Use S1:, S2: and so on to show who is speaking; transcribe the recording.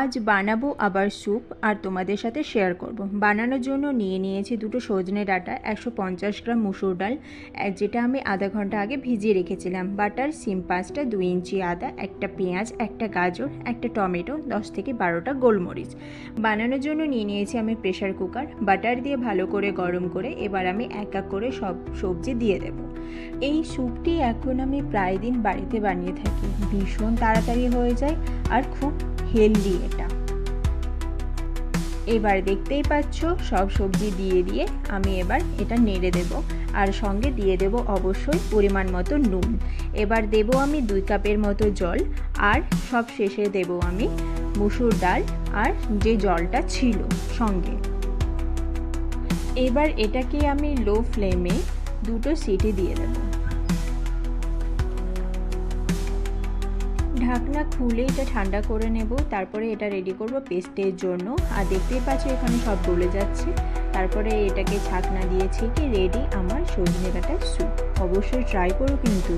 S1: আজ বানাবো আবার স্যুপ আর তোমাদের সাথে শেয়ার করব। বানানোর জন্য নিয়েছি দুটো সজনে ডাঁটা, 150 গ্রাম মুসুর ডাল যেটা আমি আধা ঘন্টা আগে ভিজিয়ে রেখেছিলাম, বাটার, সিম 5টা, 2 ইঞ্চি আদা, একটা পেঁয়াজ, একটা গাজর, একটা টমেটো, 10 থেকে 12টা গোলমরিচ। বানানোর জন্য নিয়েছি আমি প্রেশার কুকার। বাটার দিয়ে ভালো করে গরম করে এবার আমি এক এক করে সব সবজি দিয়ে দেব। এই স্যুপটি এখন আমি প্রায় দিন বাড়িতে বানিয়ে থাকি, ভীষণ তাড়াতাড়ি হয়ে যায় আর খুব হেলদি এটা। এবার দেখতেই পাচ্ছ সব সবজি দিয়ে আমি এবার এটা নেড়ে দেব, আর সঙ্গে দিয়ে দেব অবশ্যই পরিমাণ মতো নুন। এবার দেব আমি 2 কাপের মতো জল, আর সব শেষে দেব আমি মুসুর ডাল আর যে জলটা ছিল সঙ্গে। এবার এটাকে আমি লো ফ্লেমে 2টো সিটি দিয়ে দেব। ঢাকনা খুলে এটা ঠান্ডা করে নেব, তারপরে এটা রেডি করব পেস্টের জন্য। আর দেখতেই পাচ্ছ এখানে সব গলে যাচ্ছে। তারপরে এটাকে ছাকনা দিয়েছি কি রেডি আমার সজনে ডাঁটার স্যুপ। অবশ্যই ট্রাই করো কিন্তু।